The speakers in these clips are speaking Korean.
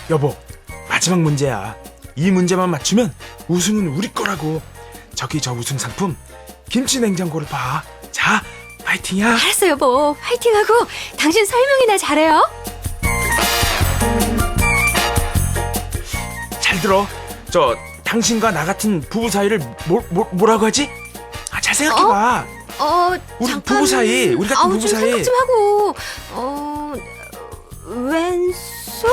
여보, 마지막 문제야. 이 문제만 맞추면 우승은 우리 거라고. 저기 저 우승 상품 김치 냉장고를 봐. 자, 파이팅이야. 알았어 여보, 화이팅하고 당신 설명이나 잘해요. 잘 들어. 저 당신과 나 같은 부부 사이를 뭐라고 하지? 잘 생각해봐. 우리 잠깐. 부부 사이, 우리 같은 부부 좀 사이. 생각 좀 하고. 왼수?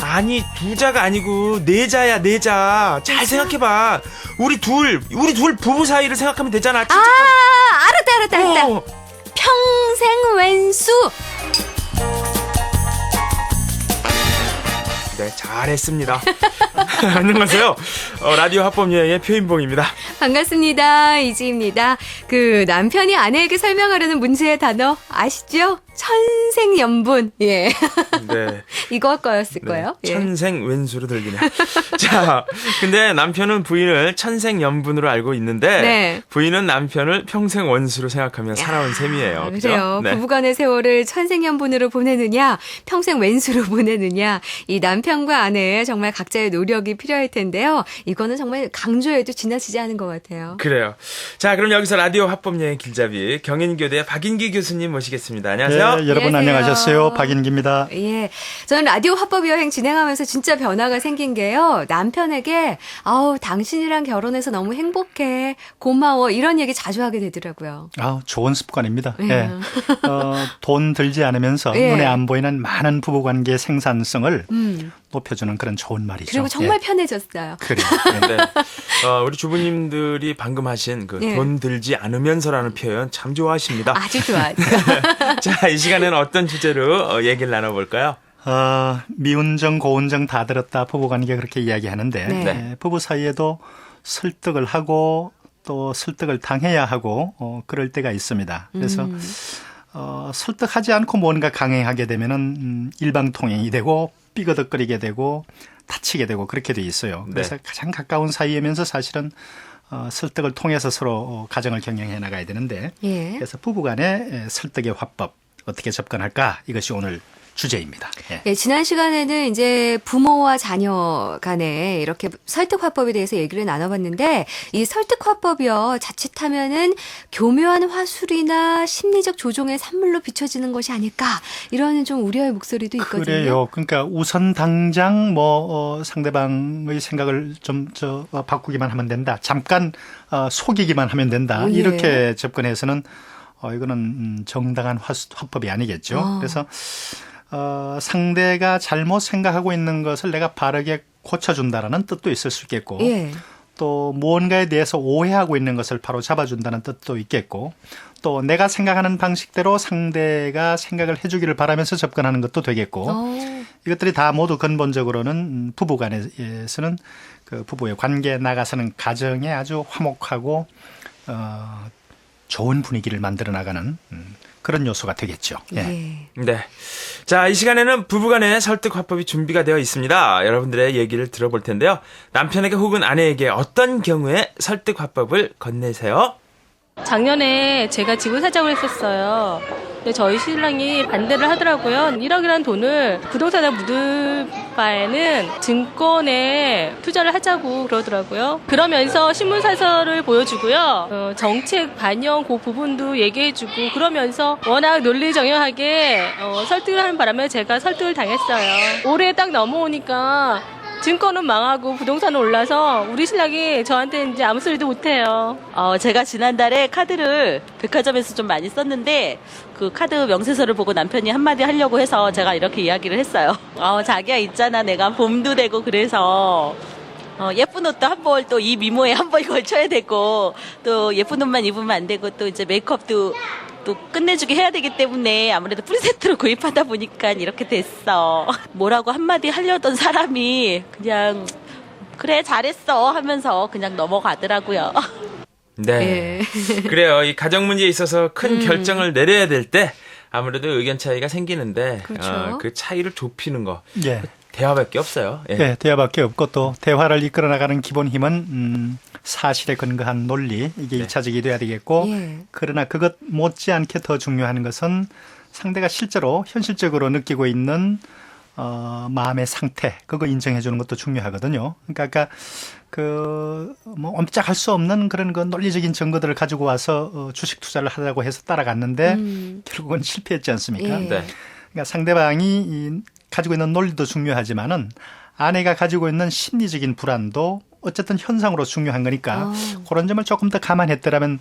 아니, 두자가 아니고 네자야, 네자. 잘 생각해봐. 우리 둘 부부 사이를 생각하면 되잖아. 진짜. 알았다. 평생 왼수. 네, 잘했습니다. 안녕하세요. 라디오 합법 여행의 표인봉입니다. 반갑습니다. 이지입니다. 그 남편이 아내에게 설명하려는 문제의 단어 아시죠? 천생연분. 예. 네. 이거 거였을 거예요. 예. 천생왼수로 들리네. 자, 근데 남편은 부인을 천생연분으로 알고 있는데 네. 부인은 남편을 평생 원수로 생각하며 살아온 셈이에요. 그죠? 그래요. 네. 부부간의 세월을 천생연분으로 보내느냐, 평생 왼수로 보내느냐, 이 남편과 아내의 정말 각자의 노력이 필요할 텐데요. 이거는 정말 강조해도 지나치지 않은 것 같아요. 그래요. 자, 그럼 여기서 라디오 합법 여행 길잡이 경인교대 박인기 교수님 모시겠습니다. 안녕하세요. 네, 여러분 안녕하셨어요. 박인기입니다. 예. 저는 라디오 합법 여행 진행하면서 진짜 변화가 생긴 게요. 남편에게 당신이랑 결혼해서 너무 행복해. 고마워. 이런 얘기 자주 하게 되더라고요. 좋은 습관입니다. 예. 예. 돈 들지 않으면서 예. 눈에 안 보이는 많은 부부관계의 생산성을 높여주는 그런 좋은 말이죠. 그리고 정말 예. 편해졌어요. 그래요. 네. 우리 주부님들이 방금 하신 그 예. 돈 들지 않으면서라는 표현 참 좋아하십니다. 아주 좋아요. 자, 이 시간에는 어떤 주제로 얘기를 나눠볼까요? 미운정, 고운정 다 들었다 부부관계 그렇게 이야기하는데 네. 부부 사이에도 설득을 하고 또 설득을 당해야 하고 그럴 때가 있습니다. 그래서 설득하지 않고 뭔가 강행하게 되면은 일방통행이 되고 삐거덕거리게 되고 다치게 되고 그렇게 돼 있어요. 그래서 네. 가장 가까운 사이이면서 사실은 설득을 통해서 서로 가정을 경영해 나가야 되는데 예. 그래서 부부간의 설득의 화법 어떻게 접근할까 이것이 오늘 주제입니다. 예. 예, 지난 시간에는 이제 부모와 자녀 간에 이렇게 설득 화법에 대해서 얘기를 나눠봤는데 이 설득 화법이요 자칫하면은 교묘한 화술이나 심리적 조종의 산물로 비춰지는 것이 아닐까 이런 좀 우려의 목소리도 있거든요. 그래요. 그러니까 우선 당장 상대방의 생각을 좀 바꾸기만 하면 된다. 잠깐 속이기만 하면 된다. 예. 이렇게 접근해서는 이거는 정당한 화법이 아니겠죠. 그래서 상대가 잘못 생각하고 있는 것을 내가 바르게 고쳐준다라는 뜻도 있을 수 있겠고 예. 또 무언가에 대해서 오해하고 있는 것을 바로 잡아준다는 뜻도 있겠고 또 내가 생각하는 방식대로 상대가 생각을 해주기를 바라면서 접근하는 것도 되겠고 이것들이 다 모두 근본적으로는 부부간에서는 그 부부의 관계에 나가서는 가정에 아주 화목하고 좋은 분위기를 만들어 나가는 그런 요소가 되겠죠. 예. 예. 네. 자, 이 시간에는 부부간의 설득 화법이 준비가 되어 있습니다. 여러분들의 얘기를 들어볼 텐데요. 남편에게 혹은 아내에게 어떤 경우에 설득 화법을 건네세요? 작년에 제가 집을 사자고 했었어요. 근데 저희 신랑이 반대를 하더라고요. 1억이라는 돈을 부동산에 묻을 바에는 증권에 투자를 하자고 그러더라고요. 그러면서 신문사설을 보여주고요. 정책 반영 그 부분도 얘기해주고 그러면서 워낙 논리정연하게 설득을 하는 바람에 제가 설득을 당했어요. 올해 딱 넘어오니까 증권은 망하고 부동산은 올라서 우리 신랑이 저한테 이제 아무 소리도 못해요. 제가 지난달에 카드를 백화점에서 좀 많이 썼는데 그 카드 명세서를 보고 남편이 한마디 하려고 해서 제가 이렇게 이야기를 했어요. 자기야 있잖아 내가 봄도 되고 그래서 예쁜 옷도 한 벌 또 이 미모에 한 벌 걸쳐야 되고 또 예쁜 옷만 입으면 안 되고 또 이제 메이크업도 또 끝내주게 해야 되기 때문에 아무래도 프리세트로 구입하다 보니까 이렇게 됐어. 뭐라고 한마디 하려던 사람이 그냥 그래 잘했어 하면서 그냥 넘어가더라고요. 네. 예. 그래요. 이 가정 문제에 있어서 큰 결정을 내려야 될 때 아무래도 의견 차이가 생기는데 그렇죠. 그 차이를 좁히는 거 예. 대화밖에 없어요. 예. 네, 대화밖에 없고 또 대화를 이끌어 나가는 기본 힘은 사실에 근거한 논리 이게 네. 1차적이 돼야 되겠고 예. 그러나 그것 못지않게 더 중요한 것은 상대가 실제로 현실적으로 느끼고 있는 마음의 상태 그거 인정해 주는 것도 중요하거든요. 그러니까 아까 뭐 옴짝할 수 없는 그런 그 논리적인 증거들을 가지고 와서 주식 투자를 하자고 해서 따라갔는데 결국은 실패했지 않습니까? 예. 네. 그러니까 상대방이 가지고 있는 논리도 중요하지만은 아내가 가지고 있는 심리적인 불안도 어쨌든 현상으로 중요한 거니까 그런 점을 조금 더 감안했더라면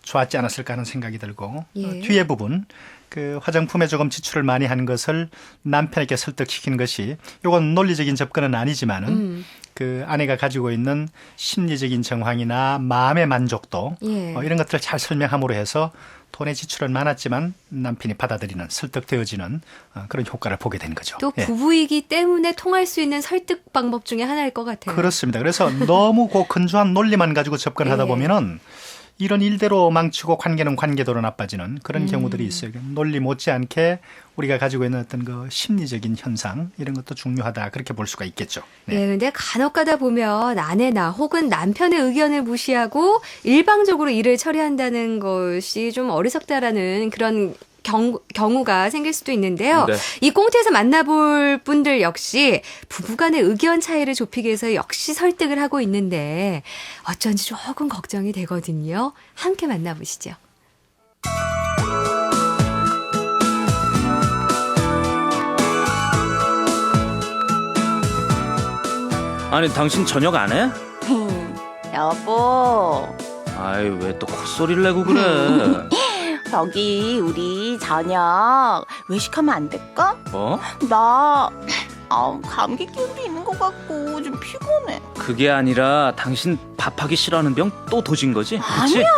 좋았지 않았을까 하는 생각이 들고 예. 뒤에 부분 그 화장품에 조금 지출을 많이 하는 것을 남편에게 설득시키는 것이 이건 논리적인 접근은 아니지만은 그 아내가 가지고 있는 심리적인 정황이나 마음의 만족도 예. 이런 것들을 잘 설명함으로 해서 돈의 지출은 많았지만 남편이 받아들이는 설득되어지는 그런 효과를 보게 된 거죠. 또 예. 부부이기 때문에 통할 수 있는 설득 방법 중에 하나일 것 같아요. 그렇습니다. 그래서 너무 근조한 논리만 가지고 접근하다 예. 보면은 이런 일대로 망치고 관계는 관계대로 나빠지는 그런 경우들이 있어요. 논리 못지않게 우리가 가지고 있는 어떤 그 심리적인 현상 이런 것도 중요하다 그렇게 볼 수가 있겠죠. 네. 네, 근데 간혹 가다 보면 아내나 혹은 남편의 의견을 무시하고 일방적으로 일을 처리한다는 것이 좀 어리석다라는 그런 경우가 생길 수도 있는데요. 네. 이 꽁트에서 만나볼 분들 역시 부부간의 의견 차이를 좁히기 위해서 역시 설득을 하고 있는데 어쩐지 조금 걱정이 되거든요. 함께 만나보시죠. 아니 당신 저녁 안 해? 여보, 아이 왜 또 콧소리를 내고 그래? 저기 우리 저녁 외식하면 안 될까? 뭐? 나 감기 기운도 있는 것 같고 좀 피곤해. 그게 아니라 당신 밥하기 싫어하는 병 또 도진 거지? 그치? 아니야.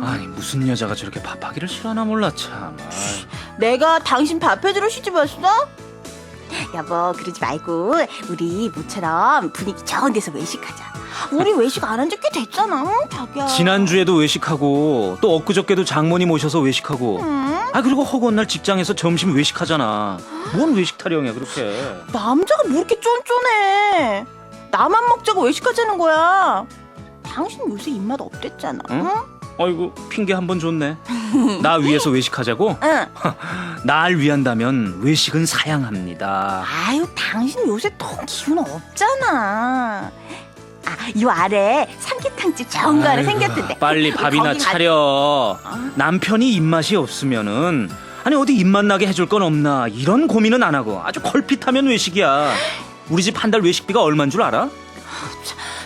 아니 무슨 여자가 저렇게 밥하기를 싫어하나 몰라 참. 아이. 내가 당신 밥 해주러 시집 왔어? 여보, 그러지 말고 우리 모처럼 분위기 좋은 데서 외식하자. 우리 외식 안 한 지 꽤 됐잖아, 응, 자기야. 지난주에도 외식하고 또 엊그저께도 장모님 오셔서 외식하고 응? 아 그리고 허구한 날 직장에서 점심 외식하잖아. 뭔 외식 타령이야 그렇게. 남자가 뭐 이렇게 쫀쫀해. 나만 먹자고 외식하자는 거야. 당신 요새 입맛 없댔잖아. 응? 응? 아이고 핑계 한 번 좋네. 나 위해서 외식하자고? 응. 날 위한다면 외식은 사양합니다. 아유, 당신 요새 통 기운 없잖아. 요 아래 삼계탕집 좋은 거 하나 아이고, 생겼던데. 빨리 밥이나 거기 차려. 남편이 입맛이 없으면은 아니 어디 입맛 나게 해줄 건 없나 이런 고민은 안 하고 아주 걸핏하면 외식이야. 우리 집 한 달 외식비가 얼마인 줄 알아?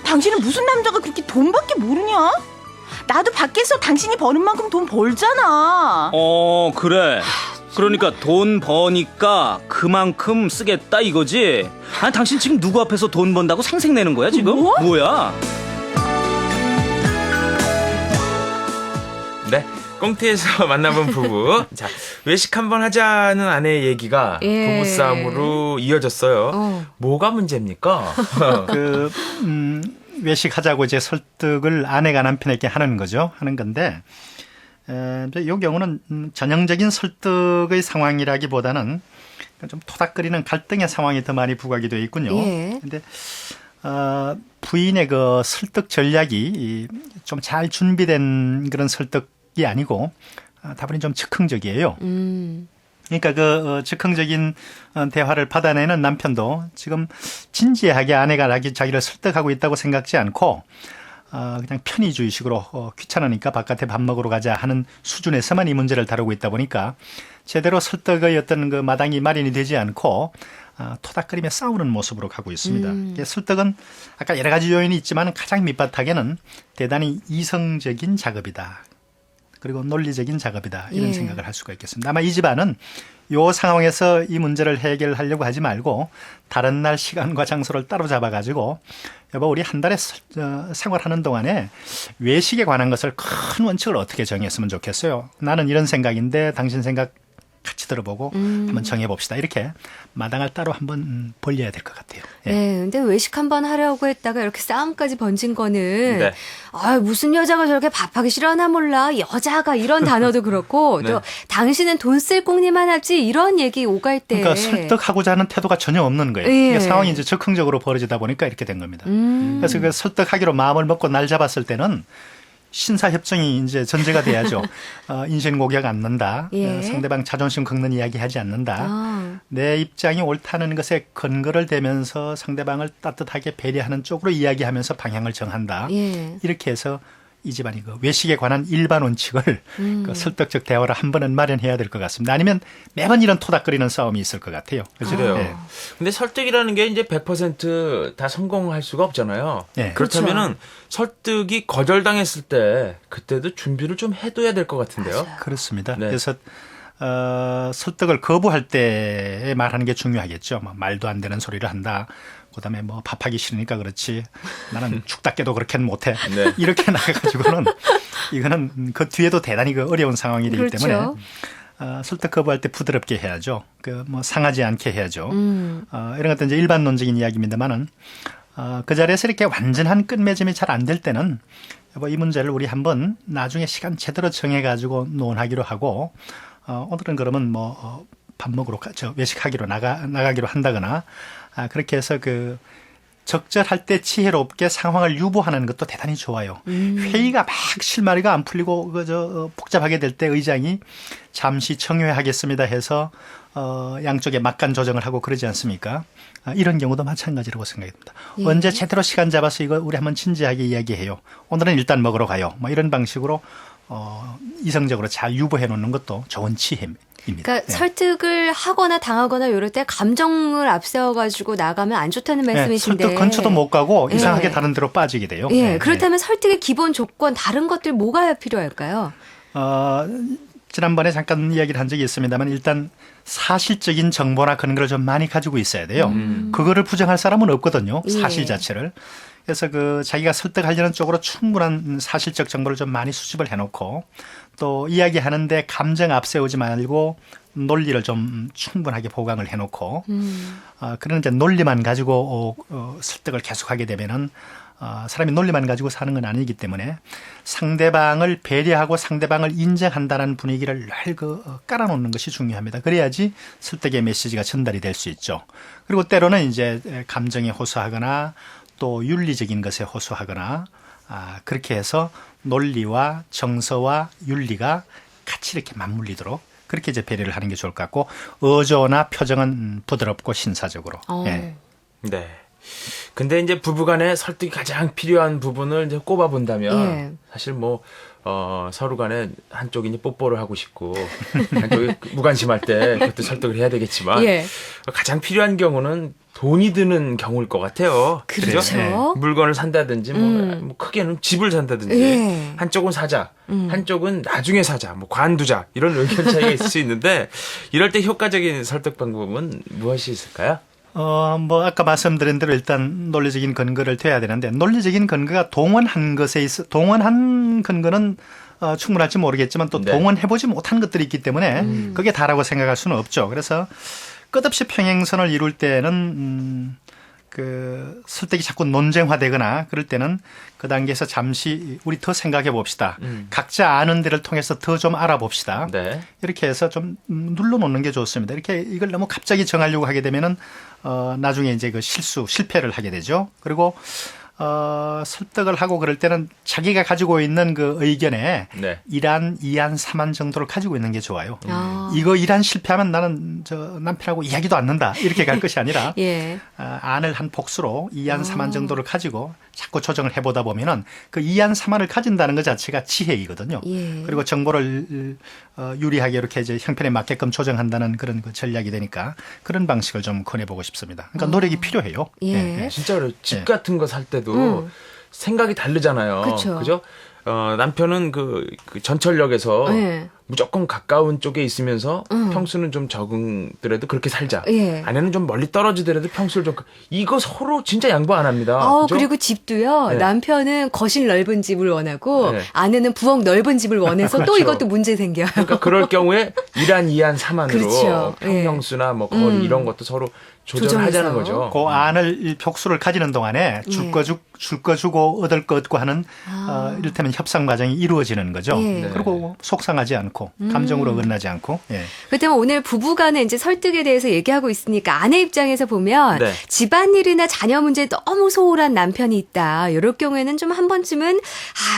당신은 무슨 남자가 그렇게 돈밖에 모르냐? 나도 밖에서 당신이 버는 만큼 돈 벌잖아. 그래. 그러니까 돈 버니까 그만큼 쓰겠다 이거지. 아니 당신 지금 누구 앞에서 돈 번다고 생색내는 거야 지금? 뭐? 뭐야? 네. 꽁트에서 만나본 부부. 자, 외식 한번 하자는 아내의 얘기가 예. 부부싸움으로 이어졌어요. 뭐가 문제입니까? 외식하자고 이제 설득을 아내가 남편에게 하는 거죠. 하는 건데, 이 경우는 전형적인 설득의 상황이라기보다는 좀 토닥거리는 갈등의 상황이 더 많이 부각이 되어 있군요. 예. 근데, 부인의 그 설득 전략이 좀 잘 준비된 그런 설득이 아니고, 다분히 좀 즉흥적이에요. 그러니까 그 즉흥적인 대화를 받아내는 남편도 지금 진지하게 아내가 자기를 설득하고 있다고 생각지 않고 그냥 편의주의식으로 귀찮으니까 바깥에 밥 먹으러 가자 하는 수준에서만 이 문제를 다루고 있다 보니까 제대로 설득의 어떤 그 마당이 마련이 되지 않고 토닥거리며 싸우는 모습으로 가고 있습니다. 설득은 아까 여러 가지 요인이 있지만 가장 밑바닥에는 대단히 이성적인 작업이다. 그리고 논리적인 작업이다. 이런 예. 생각을 할 수가 있겠습니다. 아마 이 집안은 이 상황에서 이 문제를 해결하려고 하지 말고 다른 날 시간과 장소를 따로 잡아가지고 여보 우리 한 달에 생활하는 동안에 외식에 관한 것을 큰 원칙을 어떻게 정했으면 좋겠어요. 나는 이런 생각인데 당신 생각 같이 들어보고 한번 정해봅시다. 이렇게 마당을 따로 한번 벌려야 될 것 같아요. 예. 네, 근데 외식 한번 하려고 했다가 이렇게 싸움까지 번진 거는 네. 무슨 여자가 저렇게 밥하기 싫어하나 몰라. 여자가 이런 단어도 그렇고 네. 또 당신은 돈 쓸 꽁리만 하지 이런 얘기 오갈 때 그러니까 설득하고자 하는 태도가 전혀 없는 거예요. 예. 그러니까 상황이 이제 즉흥적으로 벌어지다 보니까 이렇게 된 겁니다. 그래서 그 설득하기로 마음을 먹고 날 잡았을 때는 신사협정이 이제 전제가 돼야죠. 인신공격 안 넣는다. 예. 상대방 자존심 긁는 이야기 하지 않는다. 아. 내 입장이 옳다는 것에 근거를 대면서 상대방을 따뜻하게 배려하는 쪽으로 이야기하면서 방향을 정한다. 예. 이렇게 해서 이 집안이 그 외식에 관한 일반 원칙을 그 설득적 대화를 한 번은 마련해야 될 것 같습니다. 아니면 매번 이런 토닥거리는 싸움이 있을 것 같아요. 그죠? 그래요. 네. 근데 설득이라는 게 이제 100%다 성공할 수가 없잖아요. 네. 그렇다면은 설득이 거절당했을 때 그때도 준비를 좀 해둬야 될 것 같은데요. 그렇습니다. 네. 그래서 설득을 거부할 때 말하는 게 중요하겠죠. 뭐 말도 안 되는 소리를 한다. 그다음에 뭐 밥하기 싫으니까 그렇지. 나는 죽답게도 그렇게는 못해. 네. 이렇게 나가가지고는 이거는 그 뒤에도 대단히 그 어려운 상황이 되기 그렇죠. 때문에 설득 거부할 때 부드럽게 해야죠. 그 뭐 상하지 않게 해야죠. 이런 것도 이제 일반론적인 이야기입니다만은 그 자리에서 이렇게 완전한 끝맺음이 잘 안 될 때는 여보 이 문제를 우리 한번 나중에 시간 제대로 정해가지고 논하기로 하고 오늘은 그러면 뭐 밥 먹으러 외식하기로 나가기로 한다거나 그렇게 해서 그 적절할 때 지혜롭게 상황을 유보하는 것도 대단히 좋아요. 회의가 막 실마리가 안 풀리고 그저 복잡하게 될 때 의장이 잠시 청회하겠습니다 해서 양쪽에 막간 조정을 하고 그러지 않습니까? 이런 경우도 마찬가지라고 생각합니다. 예. 언제 제대로 시간 잡아서 이거 우리 한번 진지하게 이야기해요. 오늘은 일단 먹으러 가요. 뭐 이런 방식으로 이성적으로 잘 유보해 놓는 것도 좋은 지혜입니다. 그러니까 네. 설득을 하거나 당하거나 이럴 때 감정을 앞세워가지고 나가면 안 좋다는 말씀이신데. 설득 근처도 못 가고 예. 이상하게 다른 데로 빠지게 돼요. 예, 네. 그렇다면 설득의 기본 조건 다른 것들 뭐가 필요할까요? 지난번에 잠깐 이야기를 한 적이 있습니다만 일단 사실적인 정보나 근거를 좀 많이 가지고 있어야 돼요. 그거를 부정할 사람은 없거든요. 사실 예. 자체를. 그래서 그 자기가 설득하려는 쪽으로 충분한 사실적 정보를 좀 많이 수집을 해놓고 또 이야기하는데 감정 앞세우지 말고 논리를 좀 충분하게 보강을 해놓고 그런 이제 논리만 가지고 설득을 계속하게 되면은 사람이 논리만 가지고 사는 건 아니기 때문에 상대방을 배려하고 상대방을 인정한다는 분위기를 늘 깔아놓는 것이 중요합니다. 그래야지 설득의 메시지가 전달이 될 수 있죠. 그리고 때로는 이제 감정에 호소하거나 또 윤리적인 것에 호소하거나 그렇게 해서 논리와 정서와 윤리가 같이 이렇게 맞물리도록 그렇게 이제 배려를 하는 게 좋을 것 같고 어조나 표정은 부드럽고 신사적으로. 예. 네. 근데 이제 부부간에 설득이 가장 필요한 부분을 이제 꼽아본다면 예. 사실 뭐 서로 간에 한쪽이 이제 뽀뽀를 하고 싶고 한쪽이 무관심할 때 그것도 설득을 해야 되겠지만 예. 가장 필요한 경우는 돈이 드는 경우일 것 같아요. 그렇죠. 네. 물건을 산다든지 뭐 크게는 집을 산다든지 예. 한쪽은 사자, 한쪽은 나중에 사자, 뭐 관두자 이런 의견 차이가 있을 수 있는데 이럴 때 효과적인 설득 방법은 무엇이 있을까요? 뭐 아까 말씀드린 대로 일단 논리적인 근거를 둬야 되는데 논리적인 근거가 동원한 것에 있어 동원한 근거는 충분할지 모르겠지만 또 네. 동원해보지 못한 것들이 있기 때문에 그게 다라고 생각할 수는 없죠. 그래서 끝없이 평행선을 이룰 때는 그 설득이 자꾸 논쟁화되거나 그럴 때는 그 단계에서 잠시 우리 더 생각해 봅시다. 각자 아는 데를 통해서 더 좀 알아봅시다. 네. 이렇게 해서 좀 눌러놓는 게 좋습니다. 이렇게 이걸 너무 갑자기 정하려고 하게 되면은 나중에 이제 그 실패를 하게 되죠. 그리고 설득을 하고 그럴 때는 자기가 가지고 있는 그 의견에 네. 1안, 2안, 3안 정도를 가지고 있는 게 좋아요. 아. 이거 1안 실패하면 나는 저 남편하고 이야기도 않는다. 이렇게 갈 것이 아니라 예. 안을 한 복수로 2안, 3안 정도를 가지고 자꾸 조정을 해보다 보면은 그 2안, 3안을 가진다는 것 자체가 지혜이거든요. 예. 그리고 정보를 유리하게 이렇게 이제 형편에 맞게끔 조정한다는 그런 그 전략이 되니까 그런 방식을 좀 권해보고 싶습니다. 그러니까 노력이 필요해요. 예. 진짜로 집 네. 같은 거 살 때도 생각이 다르잖아요. 그쵸. 그죠? 남편은 그 전철역에서 예. 무조건 가까운 쪽에 있으면서 평수는 좀 적은더라도 그렇게 살자. 예. 아내는 좀 멀리 떨어지더라도 평수를 좀 이거 서로 진짜 양보 안 합니다. 그죠? 그리고 집도요. 네. 남편은 거실 넓은 집을 원하고 네. 아내는 부엌 넓은 집을 원해서 또 그렇죠. 이것도 문제 생겨요. 그러니까 그럴 경우에 1안, 2안, 3안으로 그렇죠. 평형수나 뭐 거리 이런 것도 서로 조절하자는 조정해서. 거죠. 그 안을 벽수를 가지는 동안에 줄 거 주고 얻을 거 얻고 하는 이를테면 협상 과정이 이루어지는 거죠. 예. 그리고 속상하지 않고 않고 감정으로 어긋나지 않고. 예. 그렇다면 오늘 부부간의 이제 설득에 대해서 얘기하고 있으니까 아내 입장에서 보면 네. 집안일이나 자녀 문제에 너무 소홀한 남편이 있다. 이럴 경우에는 좀 한 번쯤은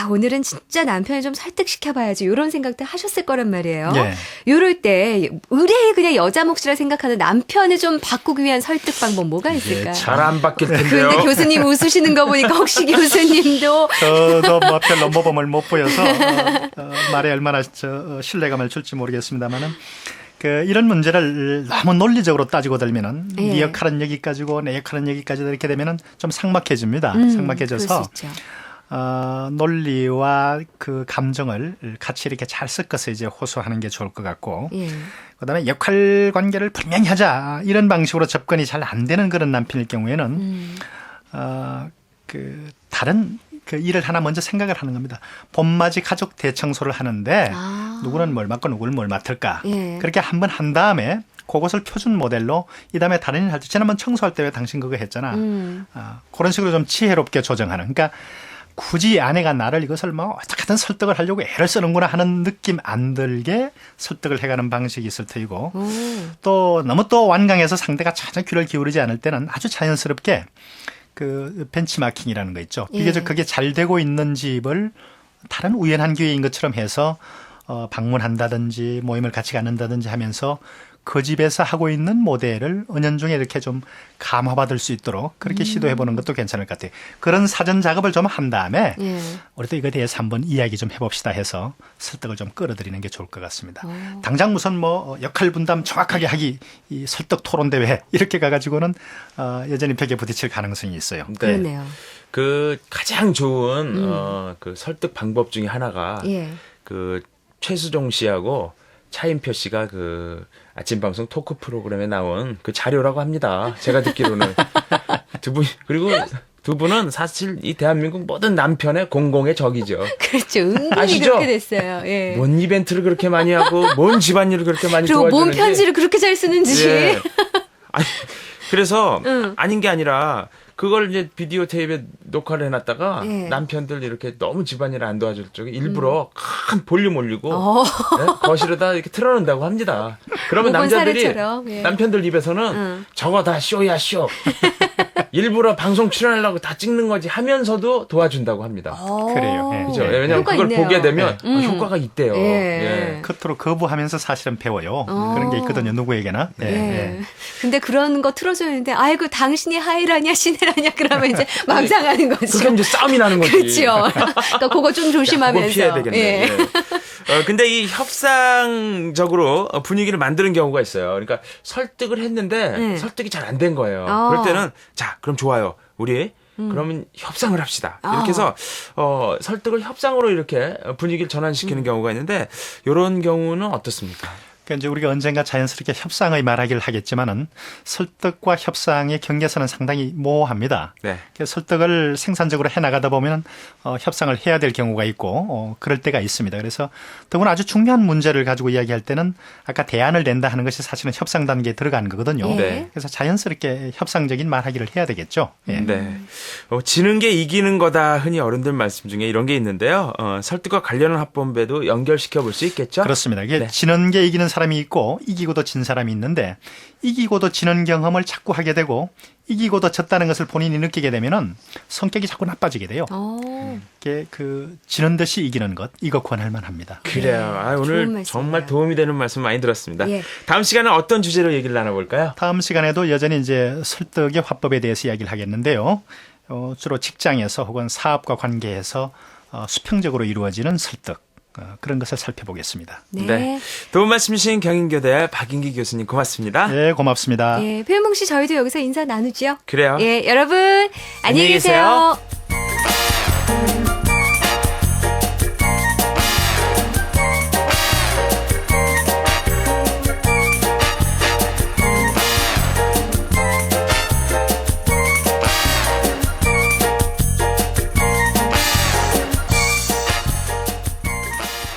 오늘은 진짜 남편을 좀 설득시켜봐야지 이런 생각도 하셨을 거란 말이에요. 예. 이럴 때 의뢰 그냥 여자 몫이라 생각하는 남편을 좀 바꾸기 위한 설득 방법 뭐가 있을까요? 잘 안 바뀔 텐데요. 근데 교수님 웃으시는 거 보니까 혹시 교수님도 저도 뭐 별로 모범을 못 보여서 말에 얼마나 신뢰감을 줄지 모르겠습니다만은 이런 문제를 너무 논리적으로 따지고 들면은 예. 네 역할은 여기까지고 내 역할은 여기까지다 이렇게 되면은 좀 삭막해집니다. 그럴 삭막해져서 수 있죠. 논리와 그 감정을 같이 이렇게 잘 섞어서 이제 호소하는 게 좋을 것 같고 예. 그다음에 역할 관계를 분명히 하자 이런 방식으로 접근이 잘 안 되는 그런 남편일 경우에는 다른 일을 하나 먼저 생각을 하는 겁니다. 봄맞이 가족 대청소를 하는데 누구는 뭘 맡고 누구는 뭘 맡을까. 예. 그렇게 한번 한 다음에 그것을 표준 모델로 이 다음에 다른 일 할 때 지난번 청소할 때 왜 당신 그거 했잖아. 그런 식으로 좀 지혜롭게 조정하는. 그러니까 굳이 아내가 나를 이것을 뭐 어떻게든 설득을 하려고 애를 쓰는구나 하는 느낌 안 들게 설득을 해가는 방식이 있을 테이고 또 너무 또 완강해서 상대가 전혀 귀를 기울이지 않을 때는 아주 자연스럽게 벤치마킹이라는 거 있죠. 비교적 그게 잘 되고 있는 집을 다른 우연한 기회인 것처럼 해서 방문한다든지 모임을 같이 갖는다든지 하면서 그 집에서 하고 있는 모델을 은연중에 이렇게 좀 감화받을 수 있도록 그렇게 시도해보는 것도 괜찮을 것 같아요. 그런 사전 작업을 좀 한 다음에 우리도 이거에 대해서 한번 이야기 좀 해봅시다 해서 설득을 좀 끌어들이는 게 좋을 것 같습니다. 당장 무슨 역할 분담 정확하게 하기 이 설득 토론 대회 이렇게 가가지고는 여전히 벽에 부딪힐 가능성이 있어요. 네. 그러네요. 가장 좋은 설득 방법 중에 하나가 예. 최수종 씨하고 차인표 씨가 아침 방송 토크 프로그램에 나온 그 자료라고 합니다. 제가 듣기로는 그리고 두 분은 사실 이 대한민국 모든 남편의 공공의 적이죠. 그렇죠. 은근히 아시죠? 그렇게 됐어요. 예. 뭔 이벤트를 그렇게 많이 하고 뭔 집안일을 그렇게 많이 그리고 도와주는지. 뭔 편지를 그렇게 잘 쓰는지. 예. 아니, 그래서 아닌 게 아니라 그걸 이제 비디오 테이프에 녹화를 해놨다가 예. 남편들 이렇게 너무 집안일 안 도와줄 적에 일부러 큰 볼륨 올리고 네? 거실에다 이렇게 틀어놓는다고 합니다. 그러면 모범 남자들이 사례처럼, 예. 남편들 입에서는 저거 다 쇼야 쇼. 일부러 방송 출연하려고 다 찍는 거지 하면서도 도와준다고 합니다. 그래요. 예. 그죠? 왜냐하면 효과 그걸 있네요. 보게 되면 효과가 있대요. 예. 예. 끝으로 거부하면서 사실은 배워요. 그런 게 있거든요. 누구에게나. 예. 예. 근데 그런 거 틀어주는데, 아이고, 당신이 하이라냐, 시네라냐, 그러면 이제 망상하는 거죠. 그럼 이제 싸움이 나는 거지. 그렇죠. 그러니까 그거 좀 조심하면서. 그거 피해야 되겠네. 예. 근데 이 협상적으로 분위기를 만드는 경우가 있어요. 그러니까 설득을 했는데 설득이 잘 안 된 거예요. 그럴 때는 자, 그럼 좋아요. 우리 그러면 협상을 합시다. 이렇게 해서 설득을 협상으로 이렇게 분위기를 전환시키는 경우가 있는데 이런 경우는 어떻습니까? 그러니까 이제 우리가 언젠가 자연스럽게 협상의 말하기를 하겠지만은 설득과 협상의 경계선은 상당히 모호합니다. 네. 그래서 설득을 생산적으로 해 나가다 보면 협상을 해야 될 경우가 있고 그럴 때가 있습니다. 그래서 더구나 아주 중요한 문제를 가지고 이야기할 때는 아까 대안을 낸다 하는 것이 사실은 협상 단계에 들어가는 거거든요. 네. 그래서 자연스럽게 협상적인 말하기를 해야 되겠죠. 예. 네. 지는 게 이기는 거다 흔히 어른들 말씀 중에 이런 게 있는데요. 설득과 관련한 합본배도 연결시켜 볼 수 있겠죠? 그렇습니다. 이게 네. 지는 게 이기는 사람이 있고 이기고도 진 사람이 있는데 이기고도 지는 경험을 자꾸 하게 되고 이기고도 졌다는 것을 본인이 느끼게 되면은 성격이 자꾸 나빠지게 돼요. 이게 지는 듯이 이기는 것 이거 권할 만합니다. 그래요. 좋은 오늘 말씀이에요. 정말 도움이 되는 말씀 많이 들었습니다. 예. 다음 시간에 어떤 주제로 얘기를 나눠볼까요? 다음 시간에도 여전히 이제 설득의 화법에 대해서 이야기를 하겠는데요. 주로 직장에서 혹은 사업과 관계에서 수평적으로 이루어지는 설득 그런 것을 살펴보겠습니다. 네. 도움 말씀 주신 경인교대 박인기 교수님 고맙습니다. 네, 고맙습니다. 예, 표현봉 씨 저희도 여기서 인사 나누죠. 그래요. 예, 여러분 안녕히 안녕히 계세요. 계세요.